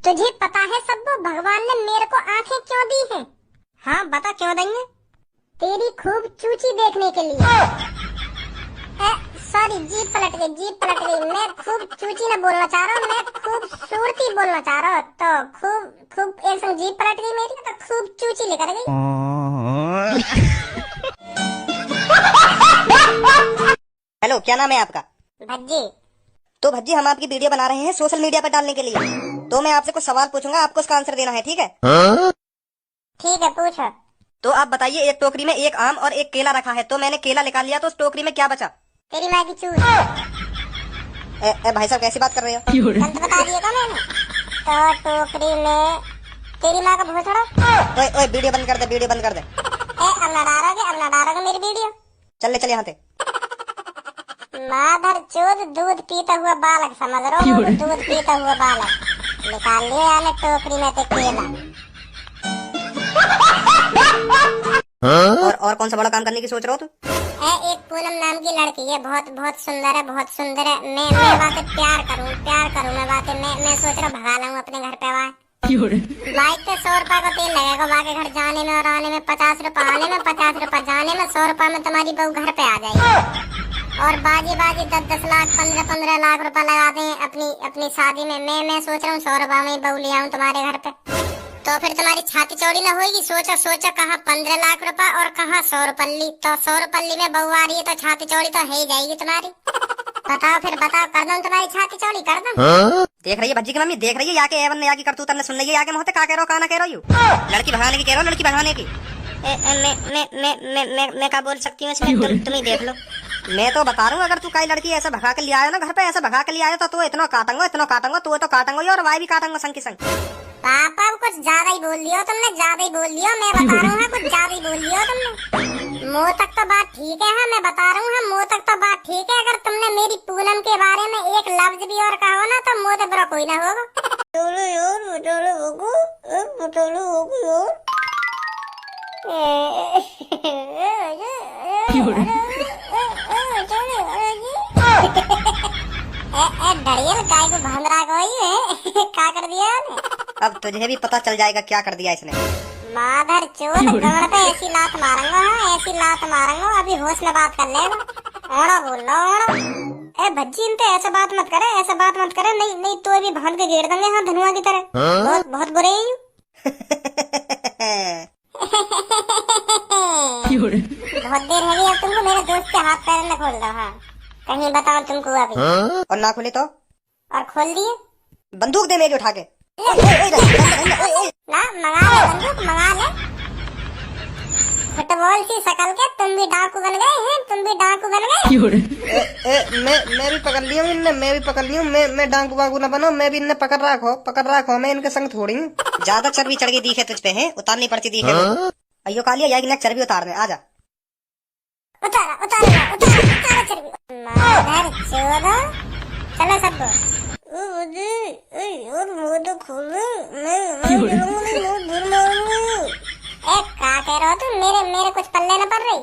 तुझे पता है सब्बू, भगवान ने मेरे को आंखें क्यों दी हैं? हाँ बता, क्यों देंगे? तेरी खूब चूची देखने के लिए। सॉरी, जीभ पलट गई। मैं खूब चूची ना बोलना चाह रहा हूँ, मैं खूब सूरती बोलना चाह रहा हूँ। तो खूब एक संग जीभ पलट गई मेरी, तो खूब चूची निकल गई। हेलो, क्या नाम है आपका? भज्जी। तो भज्जी, हम आपकी वीडियो बना रहे हैं सोशल मीडिया पर डालने के लिए। तो मैं आपसे कुछ सवाल पूछूंगा, आपको उसका आंसर देना है, ठीक है? ठीक है, पूछो। तो आप बताइए, एक टोकरी में एक आम और एक केला रखा है, तो मैंने केला निकाल लिया, तो उस टोकरी में क्या बचा? तेरी माँ की चूस। भाई साहब, कैसी बात कर रहे हो? गलत बता दिया था मैंने। तो टोकरी में तेरी माँ का भोसड़ा। ओए वीडियो बंद कर दे, वीडियो बंद कर दे। अब ना डालोगे मेरी वीडियो। चल यहाँ से। माधर चोद दूध पीता हुआ बालक समझ रहे हो? दूध पीता हुआ बालक निकाल लिया यानी टोकरी में से केला। और कौन सा बड़ा काम करने की सोच रहे हो तू? एक पूनम नाम की लड़की है, बहुत सुंदर है, बहुत सुंदर है। मैं बातें प्यार करूं मैं बातें मैं सोच रहा हूँ भगा लाऊं अपने घर पे। बाइक पे 100 रुपए का तेल लगेगा, वहाँ के घर जाने में और आने में 50 रुपए, आने में 50 रुपए, जाने में 100 रुपए में तुम्हारी बहू घर पे आ जाएगी। और बाजी 10 लाख 15 लाख रुपए लगाते हैं अपनी शादी में। मैं सोच रहा हूँ 100 रुपए में बहू ले आऊँ तुम्हारे घर पे, तो फिर तुम्हारी छाती चौड़ी ना होगी। सोचा कहाँ 15 लाख रुपए और कहाँ 100 रुपल्ली। तो 100 रुपल्ली में बहू आ रही है तो छाती चौड़ी तो है ही जाएगी तुम्हारी। बताओ, कर दूं तुम्हारी छाती चौड़ी, कर दूं? देख रही है भज्जी की मम्मी, देख रही है यहाँ के एवन यहाँ की करतूत ने, सुन रही है यहाँ के मुँह का कह रहा हो, कहा कह रही हो? लड़की भगाने की कह रहा हो, लड़की भगाने की। मैं क्या बोल सकती हूँ इसमें? तुम ही देख लो। मैं तो बता रहा हूँ, अगर तू कई लड़की ऐसे भगा के ले आयो ना घर पे, ऐसे भगा के ले आयो तो इतना काटूंगा तू तो काटूंगा और वाई भी काटूंगा संग की संग। पापा कुछ ज्यादा ही बोल लियो तुमने, ज्यादा ही बोल लियो। मैं बता रहा हूँ कुछ ज्यादा ही बोल लियो तुमने। मुँह तक तो बात ठीक है, मैं बता रहा हूँ मुँह तक तो बात ठीक है। अगर तुमने मेरी पूनम के बारे में एक लफ्ज भी और कहो ना तो मुँह तो बुरा कोई ना होगा। डरियल काय को भंगरा गई है। क्या कर दिया ने? अब तुझे भी पता चल जाएगा क्या कर दिया इसने। माधर चोद गण पे ऐसी लात मारूंगा, ऐसी लात मारूंगा, अभी होश में बात कर लेगा। ओड़ा बोल लो ओड़ा। ए भज्जी, इन पे ऐसा बात मत करे, नहीं तो अभी भान के घेर देंगे हाँ धनुआ की तरह। बहुत बुरे ही। बहुत देर है अब तुमको मेरे दोस्त के हाथ पैर न खोल दो। हाँ कहीं बताओ तुमको अभी। और ना खोले तो? और खोल दिए। बंदूक दे मेरी उठा के। ना मंगा ले बंदूक, मंगा ले। फुटबॉल की शकल के तुम भी डाकू बन गए हैं, मैं भी पकड़ लिया इनने, मैं डाकू वाकू न बनो, मैं भी इनने पकड़ रखो, मैं इनके संग थोड़ी हूँ। ज्यादा चर्बी चढ़ गई दिखे तुझ पे है, उतारनी पड़ती दिखे। अयो कालिया या चर्बी उतारने आजा। उतारा चर्बी। माधर चोदो, चलो सब। क्या कह रहे हो तुम? मेरे कुछ पल्ले न पड़ रही।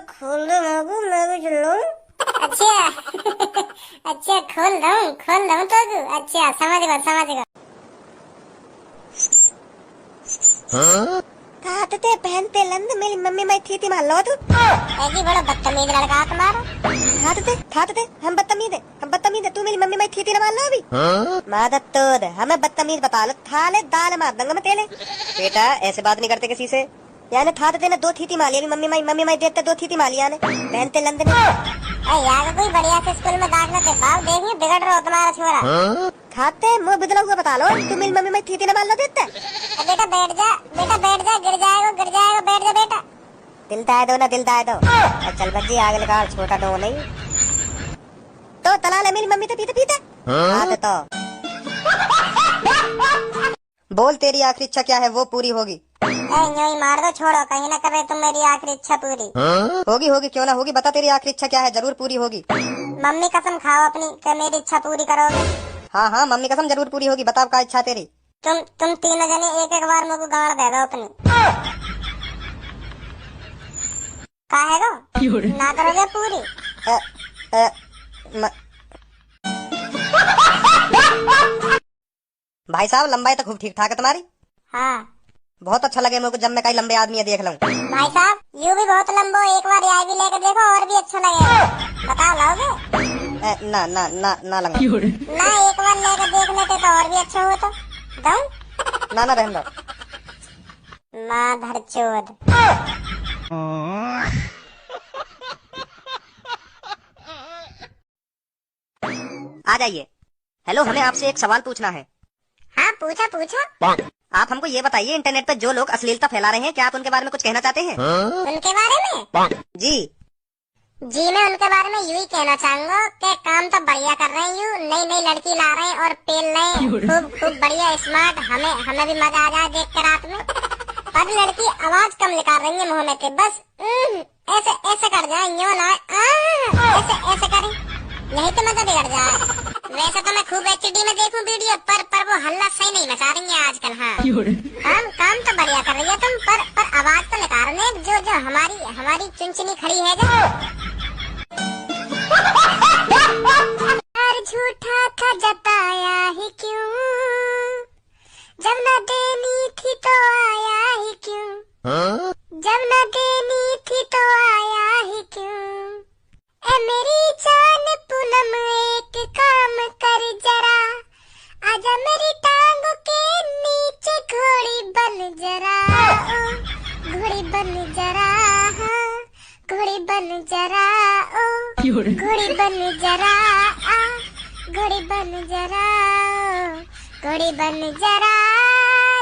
खोल दो बाबू, मैं भी चल रहा हूँ। अच्छा खोल दो तो। अच्छा समझ गया। खाते पहनते लंद मेरी मम्मी मैं थी मान लो तू। ऐसी बड़ा बदतमीज लड़का तुम्हारा। खाते हम बदतमीज है, तू मेरी मम्मी मैं थी ना मान लो अभी। मादत तो हमें बदतमीज बता लो, थाले दाल मार दूंगा मैं तेले। बेटा ऐसे बात नहीं करते किसी से। यानी था देने 2 थी माली मम्मी मैं देते 2 थी माली यानी पहनते लंद ने। यार कोई बढ़िया से स्कूल में दाखिला दिलवाओ, देखिए बिगड़ रहा हो तुम्हारा छोरा। खाते मुँह बदला हुआ बता लो, तू मेरी मम्मी मैं थी ना मान लो देते। बेटा बैठ जा, गिर जाएगा, बैठ जा बेटा। दिल दाए दो। चल बच्ची आगे निकाल, छोटा डो नहीं तो तला ले मेरी मम्मी तो पीते। तो बोल तेरी आखिरी इच्छा क्या है, वो पूरी होगी। मार दो, छोड़ो, कहीं ना करे तुम मेरी आखिरी इच्छा पूरी होगी, क्यों ना होगी, बता तेरी आखिरी इच्छा क्या है, जरूर पूरी होगी। मम्मी कसम खाओ अपनी कि मेरी इच्छा पूरी करोगे। हाँ मम्मी कसम जरूर पूरी होगी, बताओ क्या इच्छा तेरी। तुम तीनों जने एक बार मुझको गाड़ दे दो अपनी। काहेगा ना करोगे पूरी? भाई साहब लंबाई तो खूब ठीक ठाक है तुम्हारी। हाँ बहुत अच्छा लगे मेरे को जब मैं कई लंबे आदमी देख लूं। भाई साहब यू भी बहुत लंबो, एक बार यहाँ भी लेकर देखो और भी अच्छा लगेगा। बताओ लाओगे? ना ना ना ना लंगा। ना एक बार लेकर देख लेते तो और भी अच्छा हो तो दऊं? ना ना रहने दो। माधर चोद। आ जाइए। हेलो, हमें आपसे एक सवाल पूछना है। हाँ पूछो पूछो। आप हमको ये बताइए, इंटरनेट पे जो लोग अश्लीलता फैला रहे हैं, क्या आप उनके बारे में कुछ कहना चाहते हैं? उनके बारे में? जी जी मैं उनके बारे में यूं ही कहना चाहूंगा कि काम तो बढ़िया कर रहे हैं, यू नई नई लड़की ला रहे हैं और पेल रहे हैं, खूब खूब बढ़िया स्मार्ट। हमें भी मजा आ जाए देख कर रात में। पर लड़की आवाज कम निकाल रही है मुंह में से, बस ऐसे ऐसे कर जाए, यूं ना ऐसे ऐसे करें, यही तो मजा बिगड़ जाए। वैसे तो मैं खूब HD में देखूं वीडियो, पर वो हल्ला सही नहीं मचा रही है आजकल। हाँ काम तो बढ़िया कर रही है तुम, पर आवाज तो निकाल रहे हैं जो जो हमारी चुनचुनी खड़ी है जो। यार झूठा था जताया ही क्यों, जब न देनी थी तो आया ही क्यों, जब न देनी थी तो आया ही क्यों। ए मेरी जान पूनम एक काम कर जरा, आजा मेरी टांगों के नीचे घोड़ी बन जरा, घोड़ी बन जरा, हाँ घोड़ी बन जरा, ओ घोड़ी बन जरा, घोड़ी बन जरा, घोड़ी बन जरा,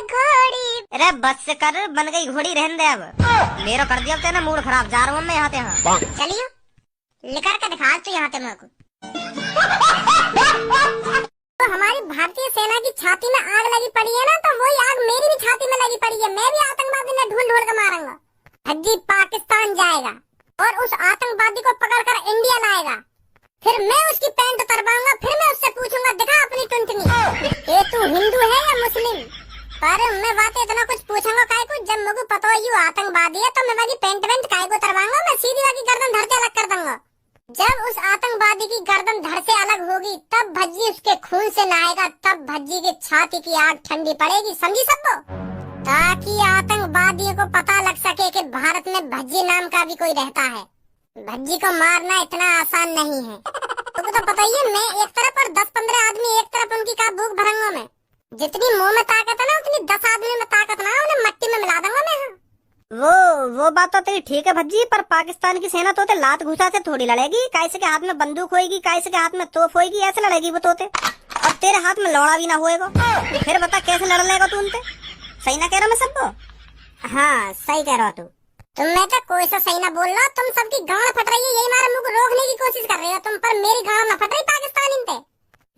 घोड़ी। अरे बस कर, बन गई घोड़ी, रहने दे अब। मेरा कर दिया तेरा मूड खराब, जा रहा हूँ मैं यहाँ से। यहाँ चलियो लिखर के दिखा तू यहाँ पे मेरे को। तो हमारी भारतीय सेना की छाती में आग लगी पड़ी है ना, तो वही आग मेरी भी छाती में लगी पड़ी है। मैं भी आतंकवादी ने ढूंढ ढूंढ कर मारूंगा। भज्जी पाकिस्तान जाएगा और उस आतंकवादी को पकड़कर इंडिया लाएगा, फिर मैं उसकी पैंट उतरवाऊंगा, फिर मैं उससे पूछूंगा दिखा अपनी टुनटुनी, ये तू हिंदू है या मुस्लिम। पर मैं बातें इतना कुछ पूछूंगा काय को, जब मुझे पता हो यू आतंकवादी है तो मैं वाली पैंट वेंट काय को उतरवाऊंगा, मैं सीधी वाली गर्दन धर के अलग कर दूंगा। जब उस आतंकवादी की गर्दन धड़ से अलग होगी तब भज्जी उसके खून से नहाएगा, तब भज्जी की छाती की आग ठंडी पड़ेगी, समझी सबको? ताकि आतंकवादियों को पता लग सके कि भारत में भज्जी नाम का भी कोई रहता है। भज्जी को मारना इतना आसान नहीं है। तुमको तो पता ही है, मैं एक तरफ और 10-15 आदमी एक तरफ, उनकी का भूख भरूंगा मैं। जितनी मुंह में ताकत है ना उतनी 10 आदमी में ताकत ना, उन्हें मट्टी में मिला दूंगा मैं। वो बात तो तेरी ठीक है भज्जी, पर पाकिस्तान की सेना तोते लात घुसा से थोड़ी लड़ेगी। कैसे के हाथ में बंदूक होएगी, कैसे के हाथ में तोप होएगी, ऐसे लड़ेगी वो तोते। और तेरे हाथ में लौड़ा भी ना होएगा, फिर बता कैसे लड़ लेगा तू उनसे? सही ना कह रहा मैं सबको? हाँ सही कह रहा तू। तुम्हें तो कोई सा सही ना बोल रहा, तुम सबकी गांड फट रही है, यही हमारे मुंह को रोकने की कोशिश कर रहे हो तुम, पर मेरी गांड ना फट रही पाकिस्तान पे।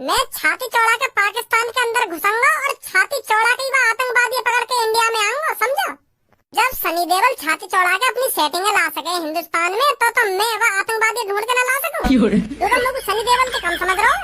मैं छाती चौड़ा के पाकिस्तान के अंदर घुसूंगा और छाती चौड़ा के वह आतंकवादी पकड़ के इंडिया में आऊंगा, समझा? जब सनी देओल छाती चौड़ा के अपनी सेटिंग ला सके हिंदुस्तान में, तो मैं वह आतंकवादी ढूंढ के न ला सकूं? तो तुम लोग सनी देओल के कम समझ रहे हो?